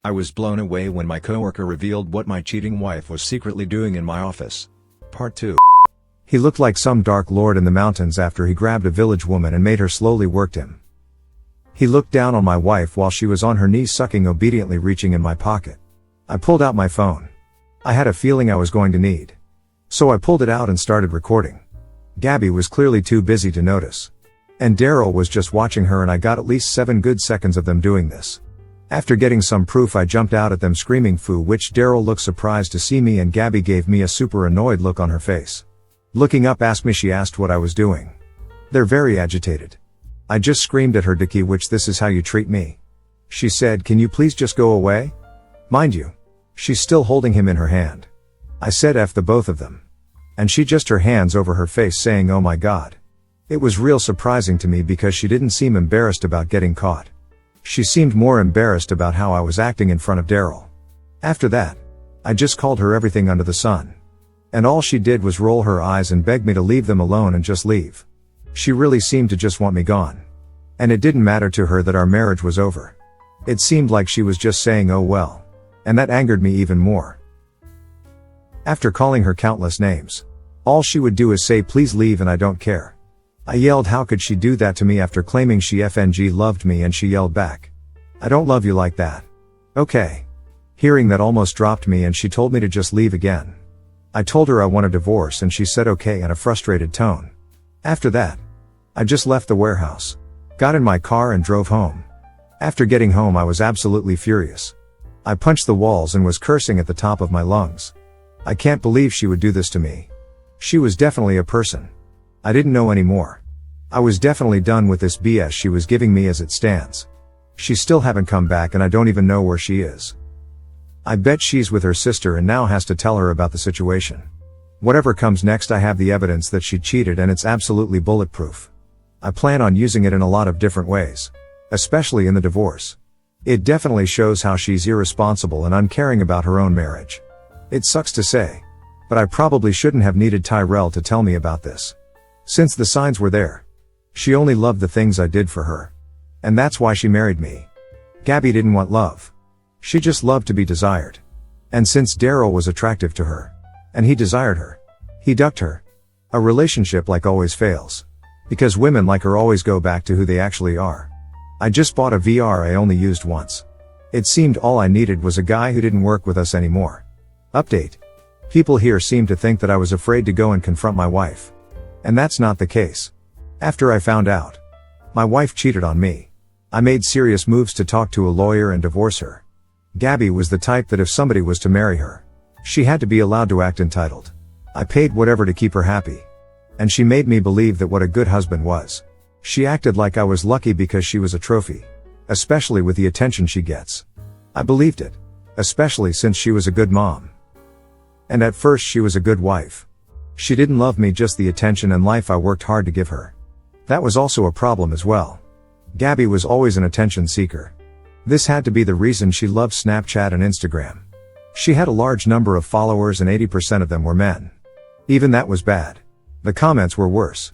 I was blown away when my coworker revealed what my cheating wife was secretly doing in my office. Part 2. He looked like some dark lord in the mountains after he grabbed a village woman and made her slowly work him. He looked down on my wife while she was on her knees sucking, obediently reaching in my pocket. I pulled out my phone. I had a feeling I was going to need. So I pulled it out and started recording. Gabby was clearly too busy to notice. And Daryl was just watching her, and I got at least 7 good seconds of them doing this. After getting some proof, I jumped out at them screaming "Foo," which Daryl looked surprised to see me, and Gabby gave me a super annoyed look on her face. Looking up, she asked what I was doing. They're very agitated. I just screamed at her, "Dickie, which this is how you treat me?" She said, "Can you please just go away?" Mind you, she's still holding him in her hand. I said, "F the both of them." And she just her hands over her face saying, "Oh my God." It was real surprising to me because she didn't seem embarrassed about getting caught. She seemed more embarrassed about how I was acting in front of Daryl. After that, I just called her everything under the sun. And all she did was roll her eyes and beg me to leave them alone and just leave. She really seemed to just want me gone. And it didn't matter to her that our marriage was over. It seemed like she was just saying, "Oh well." And that angered me even more. After calling her countless names, all she would do is say, "Please leave," and I don't care. I yelled, "How could she do that to me?" after claiming she FNG loved me, and she yelled back, "I don't love you like that." Okay. Hearing that almost dropped me, and she told me to just leave again. I told her I want a divorce, and she said okay in a frustrated tone. After that, I just left the warehouse, got in my car and drove home. After getting home, I was absolutely furious. I punched the walls and was cursing at the top of my lungs. I can't believe she would do this to me. She was definitely a person I didn't know anymore. I was definitely done with this BS she was giving me as it stands. She still haven't come back, and I don't even know where she is. I bet she's with her sister and now has to tell her about the situation. Whatever comes next, I have the evidence that she cheated, and it's absolutely bulletproof. I plan on using it in a lot of different ways, especially in the divorce. It definitely shows how she's irresponsible and uncaring about her own marriage. It sucks to say, but I probably shouldn't have needed Tyrell to tell me about this. Since the signs were there. She only loved the things I did for her. And that's why she married me. Gabby didn't want love. She just loved to be desired. And since Daryl was attractive to her, and he desired her, he ducked her. A relationship like always fails. Because women like her always go back to who they actually are. I just bought a VR I only used once. It seemed all I needed was a guy who didn't work with us anymore. Update. People here seem to think that I was afraid to go and confront my wife. And that's not the case. After I found out my wife cheated on me, I made serious moves to talk to a lawyer and divorce her. Gabby was the type that if somebody was to marry her, she had to be allowed to act entitled. I paid whatever to keep her happy. And she made me believe that what a good husband was. She acted like I was lucky because she was a trophy. Especially with the attention she gets. I believed it. Especially since she was a good mom. And at first she was a good wife. She didn't love me, just the attention and life I worked hard to give her. That was also a problem as well. Gabby was always an attention seeker. This had to be the reason she loved Snapchat and Instagram. She had a large number of followers, and 80% of them were men. Even that was bad. The comments were worse.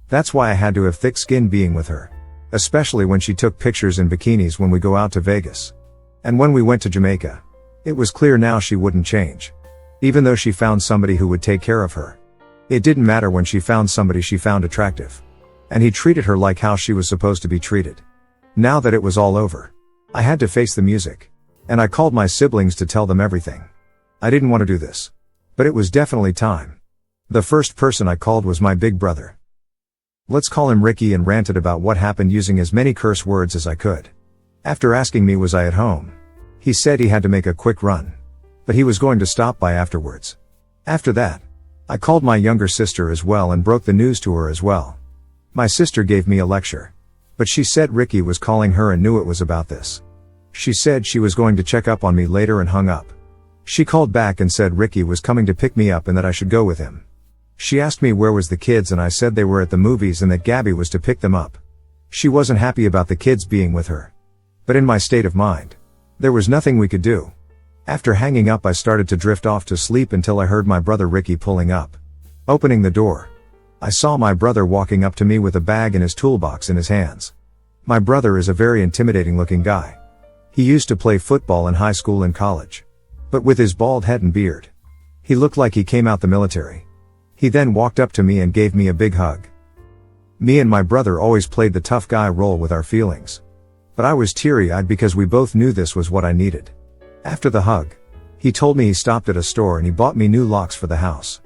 That's why I had to have thick skin being with her. Especially when she took pictures in bikinis when we go out to Vegas. And when we went to Jamaica. It was clear now she wouldn't change. Even though she found somebody who would take care of her. It didn't matter when she found somebody she found attractive. And he treated her like how she was supposed to be treated. Now that it was all over, I had to face the music. And I called my siblings to tell them everything. I didn't want to do this. But it was definitely time. The first person I called was my big brother. Let's call him Ricky, and ranted about what happened using as many curse words as I could. After asking me was I at home, he said he had to make a quick run. But he was going to stop by afterwards. After that, I called my younger sister as well and broke the news to her as well. My sister gave me a lecture. But she said Ricky was calling her and knew it was about this. She said she was going to check up on me later and hung up. She called back and said Ricky was coming to pick me up and that I should go with him. She asked me where was the kids, and I said they were at the movies and that Gabby was to pick them up. She wasn't happy about the kids being with her. But in my state of mind, there was nothing we could do. After hanging up, I started to drift off to sleep until I heard my brother Ricky pulling up. Opening the door, I saw my brother walking up to me with a bag and his toolbox in his hands. My brother is a very intimidating looking guy. He used to play football in high school and college. But with his bald head and beard. He looked like he came out the military. He then walked up to me and gave me a big hug. Me and my brother always played the tough guy role with our feelings. But I was teary-eyed because we both knew this was what I needed. After the hug, he told me he stopped at a store and he bought me new locks for the house.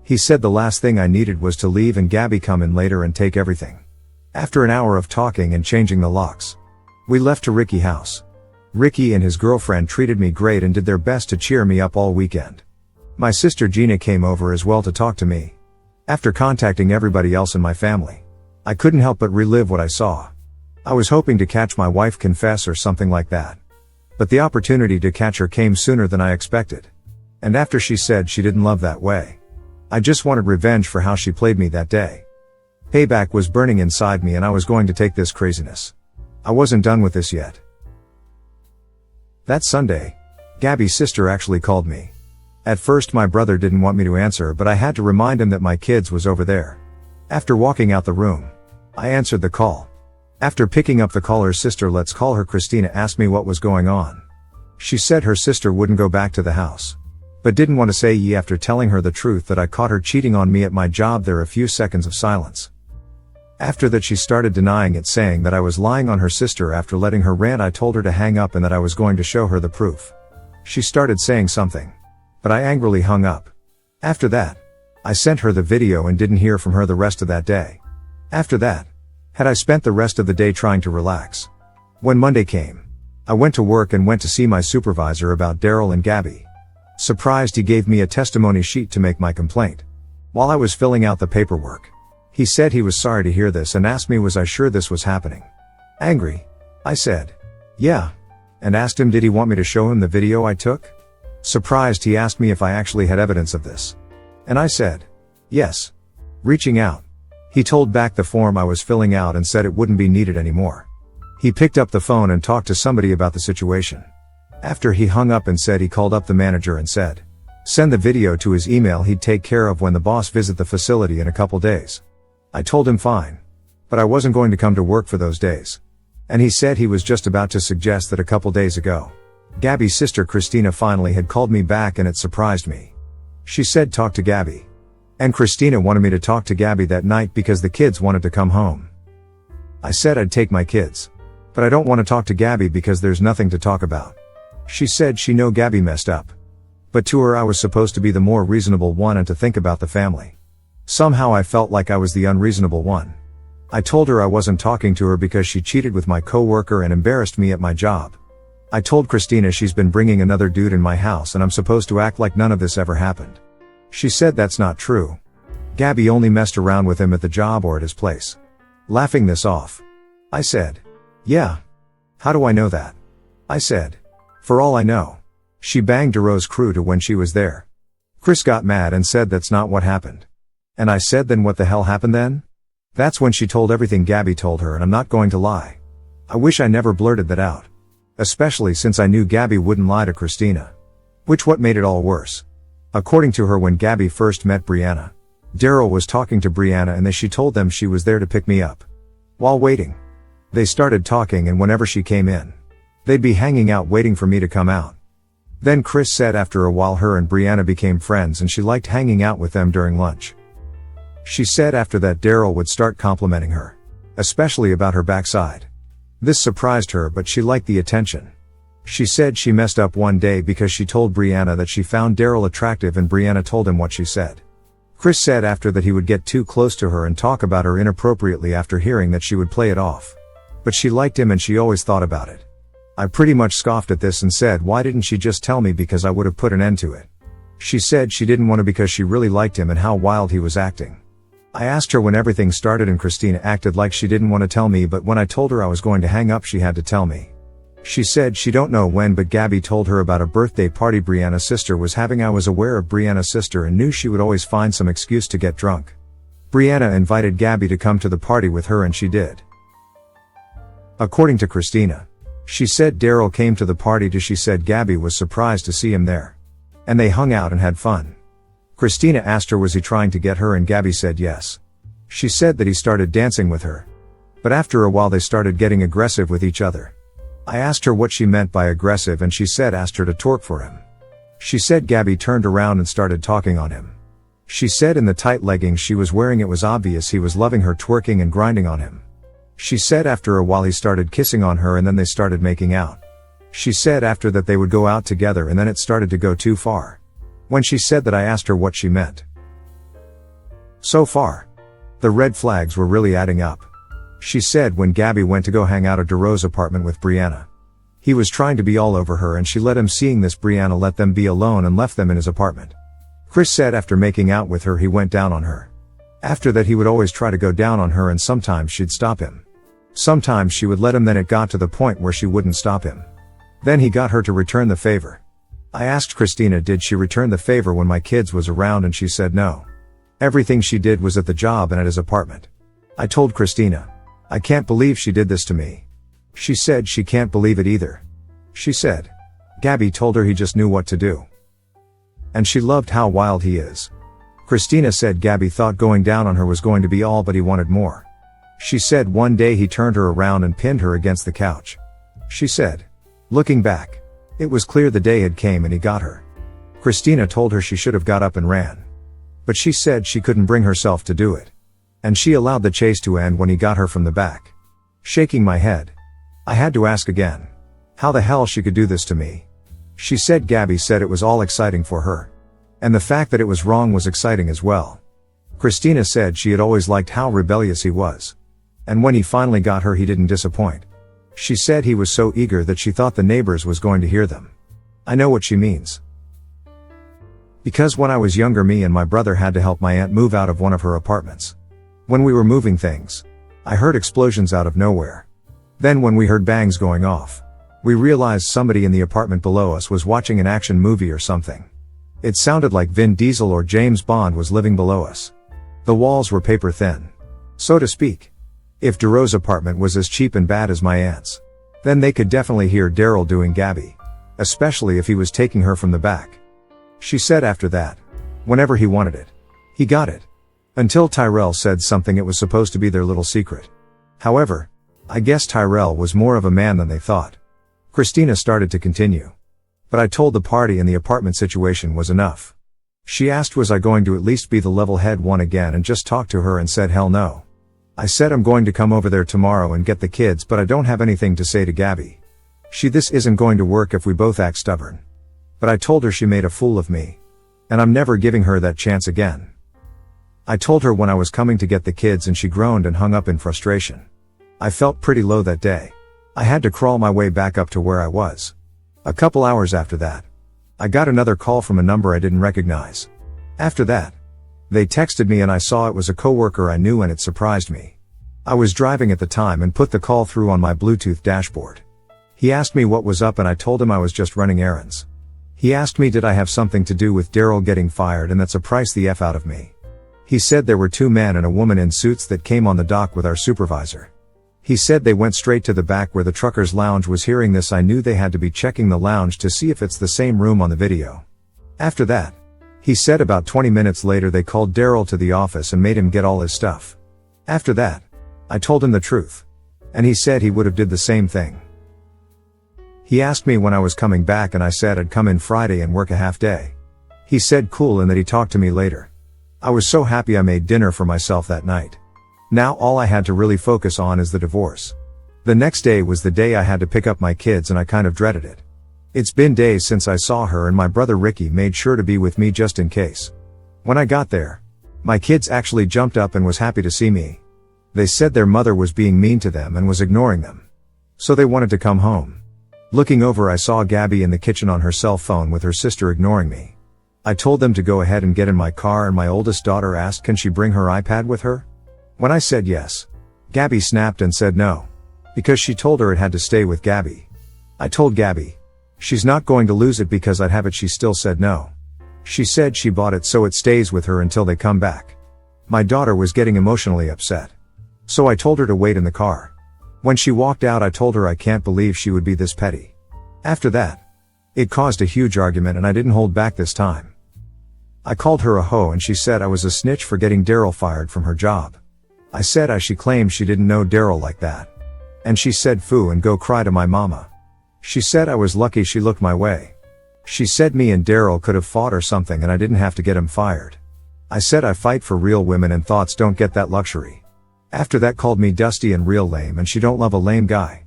He said the last thing I needed was to leave and Gabby come in later and take everything. After an hour of talking and changing the locks, we left to Ricky's house. Ricky and his girlfriend treated me great and did their best to cheer me up all weekend. My sister Gina came over as well to talk to me. After contacting everybody else in my family, I couldn't help but relive what I saw. I was hoping to catch my wife confess or something like that. But the opportunity to catch her came sooner than I expected. And after she said she didn't love that way, I just wanted revenge for how she played me that day. Payback was burning inside me and I was going to take this craziness. I wasn't done with this yet. That Sunday, Gabby's sister actually called me. At first my brother didn't want me to answer, but I had to remind him that my kids was over there. After walking out the room, I answered the call. After picking up the call, her sister, let's call her Christina, asked me what was going on. She said her sister wouldn't go back to the house, but didn't want to say ye after telling her the truth that I caught her cheating on me at my job. There a few seconds of silence. After that she started denying it, saying that I was lying on her sister. After letting her rant, I told her to hang up and that I was going to show her the proof. She started saying something, but I angrily hung up. After that, I sent her the video and didn't hear from her the rest of that day. After that, I spent the rest of the day trying to relax. When Monday came, I went to work and went to see my supervisor about Daryl and Gabby. Surprised, he gave me a testimony sheet to make my complaint. While I was filling out the paperwork, he said he was sorry to hear this and asked me was I sure this was happening. Angry, I said, yeah, and asked him did he want me to show him the video I took. Surprised, he asked me if I actually had evidence of this. And I said, yes. Reaching out, he told back the form I was filling out and said it wouldn't be needed anymore. He picked up the phone and talked to somebody about the situation. After he hung up and said he called up the manager and said, send the video to his email, he'd take care of when the boss visit the facility in a couple days. I told him fine, but I wasn't going to come to work for those days. And he said he was just about to suggest that a couple days ago, Gabby's sister Christina finally had called me back and it surprised me. She said talk to Gabby. And Christina wanted me to talk to Gabby that night because the kids wanted to come home. I said I'd take my kids, but I don't want to talk to Gabby because there's nothing to talk about. She said she know Gabby messed up. But to her I was supposed to be the more reasonable one and to think about the family. Somehow I felt like I was the unreasonable one. I told her I wasn't talking to her because she cheated with my coworker and embarrassed me at my job. I told Christina she's been bringing another dude in my house and I'm supposed to act like none of this ever happened. She said that's not true. Gabby only messed around with him at the job or at his place. Laughing this off, I said, yeah. How do I know that? I said, for all I know, she banged Daro's crew to when she was there. Chris got mad and said that's not what happened. And I said then what the hell happened then? That's when she told everything Gabby told her and I'm not going to lie. I wish I never blurted that out. Especially since I knew Gabby wouldn't lie to Christina. Which what made it all worse. According to her, when Gabby first met Brianna, Daryl was talking to Brianna and she told them she was there to pick me up. While waiting, they started talking and whenever she came in, they'd be hanging out waiting for me to come out. Then Chris said after a while her and Brianna became friends and she liked hanging out with them during lunch. She said after that Daryl would start complimenting her, especially about her backside. This surprised her but she liked the attention. She said she messed up one day because she told Brianna that she found Daryl attractive and Brianna told him what she said. Chris said after that he would get too close to her and talk about her inappropriately after hearing that she would play it off. But she liked him and she always thought about it. I pretty much scoffed at this and said why didn't she just tell me because I would have put an end to it. She said she didn't want to because she really liked him and how wild he was acting. I asked her when everything started and Christina acted like she didn't want to tell me, but when I told her I was going to hang up she had to tell me. She said she don't know when but Gabby told her about a birthday party Brianna's sister was having. I was aware of Brianna's sister and knew she would always find some excuse to get drunk. Brianna invited Gabby to come to the party with her and she did. According to Christina, she said Daryl came to the party too. She said Gabby was surprised to see him there. And they hung out and had fun. Christina asked her was he trying to get her and Gabby said yes. She said that he started dancing with her. But after a while they started getting aggressive with each other. I asked her what she meant by aggressive and she said asked her to twerk for him. She said Gabby turned around and started talking on him. She said in the tight leggings she was wearing it was obvious he was loving her twerking and grinding on him. She said after a while he started kissing on her and then they started making out. She said after that they would go out together and then it started to go too far. When she said that I asked her what she meant. So far, the red flags were really adding up. She said when Gabby went to go hang out at Dero's apartment with Brianna. He was trying to be all over her and she let him. Seeing this, Brianna let them be alone and left them in his apartment. Chris said after making out with her he went down on her. After that he would always try to go down on her and sometimes she'd stop him. Sometimes she would let him, then it got to the point where she wouldn't stop him. Then he got her to return the favor. I asked Christina did she return the favor when my kids was around and she said no. Everything she did was at the job and at his apartment. I told Christina, I can't believe she did this to me. She said she can't believe it either. She said, Gabby told her he just knew what to do. And she loved how wild he is. Christina said Gabby thought going down on her was going to be all but he wanted more. She said one day he turned her around and pinned her against the couch. She said, looking back, it was clear the day had came and he got her. Christina told her she should have got up and ran. But she said she couldn't bring herself to do it. And she allowed the chase to end when he got her from the back. Shaking my head, I had to ask again, how the hell she could do this to me? She said Gabby said it was all exciting for her. And the fact that it was wrong was exciting as well. Christina said she had always liked how rebellious he was. And when he finally got her he didn't disappoint. She said he was so eager that she thought the neighbors was going to hear them. I know what she means. Because when I was younger me and my brother had to help my aunt move out of one of her apartments. When we were moving things, I heard explosions out of nowhere. Then when we heard bangs going off, we realized somebody in the apartment below us was watching an action movie or something. It sounded like Vin Diesel or James Bond was living below us. The walls were paper thin, so to speak. If Dero's apartment was as cheap and bad as my aunt's, then they could definitely hear Daryl doing Gabby, especially if he was taking her from the back. She said after that, whenever he wanted it, he got it. Until Tyrell said something it was supposed to be their little secret. However, I guess Tyrell was more of a man than they thought. Christina started to continue. But I told the party and the apartment situation was enough. She asked was I going to at least be the level head one again and just talk to her and said hell no. I said I'm going to come over there tomorrow and get the kids but I don't have anything to say to Gabby. This isn't going to work if we both act stubborn. But I told her she made a fool of me. And I'm never giving her that chance again. I told her when I was coming to get the kids and she groaned and hung up in frustration. I felt pretty low that day. I had to crawl my way back up to where I was. A couple hours after that, I got another call from a number I didn't recognize. After that, they texted me and I saw it was a coworker I knew and it surprised me. I was driving at the time and put the call through on my Bluetooth dashboard. He asked me what was up and I told him I was just running errands. He asked me did I have something to do with Daryl getting fired and that surprised the F out of me. He said there were two men and a woman in suits that came on the dock with our supervisor. He said they went straight to the back where the truckers' lounge was. Hearing this I knew they had to be checking the lounge to see if it's the same room on the video. After that, he said about 20 minutes later they called Daryl to the office and made him get all his stuff. After that, I told him the truth. And he said he would have did the same thing. He asked me when I was coming back and I said I'd come in Friday and work a half day. He said cool and that he talked to me later. I was so happy I made dinner for myself that night. Now all I had to really focus on is the divorce. The next day was the day I had to pick up my kids and I kind of dreaded it. It's been days since I saw her and my brother Ricky made sure to be with me just in case. When I got there, my kids actually jumped up and was happy to see me. They said their mother was being mean to them and was ignoring them. So they wanted to come home. Looking over I saw Gabby in the kitchen on her cell phone with her sister ignoring me. I told them to go ahead and get in my car and my oldest daughter asked can she bring her iPad with her? When I said yes, Gabby snapped and said no. Because she told her it had to stay with Gabby. I told Gabby, she's not going to lose it because I'd have it. She still said no. She said she bought it so it stays with her until they come back. My daughter was getting emotionally upset. So I told her to wait in the car. When she walked out I told her I can't believe she would be this petty. After that, it caused a huge argument and I didn't hold back this time. I called her a hoe and she said I was a snitch for getting Daryl fired from her job. I said she claimed she didn't know Daryl like that. And she said foo and go cry to my mama. She said I was lucky she looked my way. She said me and Daryl could have fought or something and I didn't have to get him fired. I said I fight for real women and thoughts don't get that luxury. After that called me dusty and real lame and she don't love a lame guy.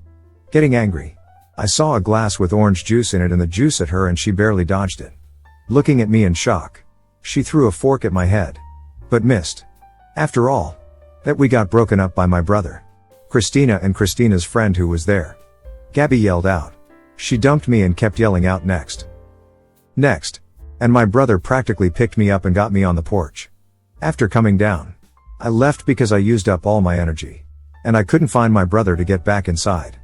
Getting angry. I saw a glass with orange juice in it and the juice at her and she barely dodged it. Looking at me in shock. She threw a fork at my head. But missed. After all. That we got broken up by my brother. Christina and Christina's friend who was there. Gabby yelled out. She dumped me and kept yelling out next. Next. And my brother practically picked me up and got me on the porch. After coming down. I left because I used up all my energy. And I couldn't find my brother to get back inside.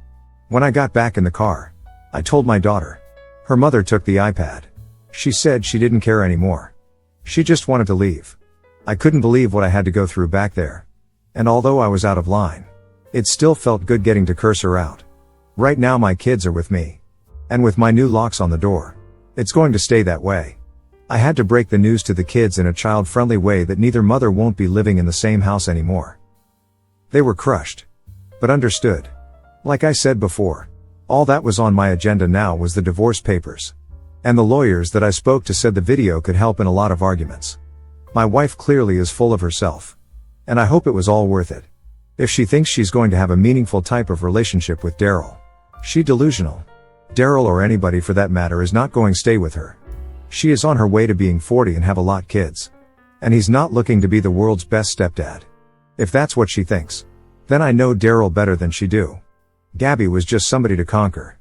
When I got back in the car, I told my daughter. Her mother took the iPad. She said she didn't care anymore. She just wanted to leave. I couldn't believe what I had to go through back there. And although I was out of line, it still felt good getting to curse her out. Right now my kids are with me. And with my new locks on the door, it's going to stay that way. I had to break the news to the kids in a child-friendly way that neither mother won't be living in the same house anymore. They were crushed. But understood. Like I said before, all that was on my agenda now was the divorce papers. And the lawyers that I spoke to said the video could help in a lot of arguments. My wife clearly is full of herself. And I hope it was all worth it. If she thinks she's going to have a meaningful type of relationship with Daryl. She delusional. Daryl or anybody for that matter is not going to stay with her. She is on her way to being 40 and have a lot kids. And he's not looking to be the world's best stepdad. If that's what she thinks. Then I know Daryl better than she do. Gabby was just somebody to conquer.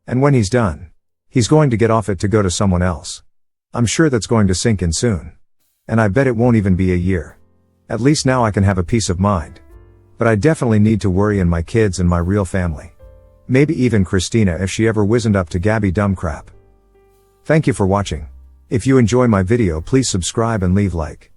And when he's done, he's going to get off it to go to someone else. I'm sure that's going to sink in soon. And I bet it won't even be a year. At least now I can have a peace of mind. But I definitely need to worry in my kids and my real family. Maybe even Christina if she ever wizened up to Gabby dumb crap. Thank you for watching. If you enjoy my video please subscribe and leave like.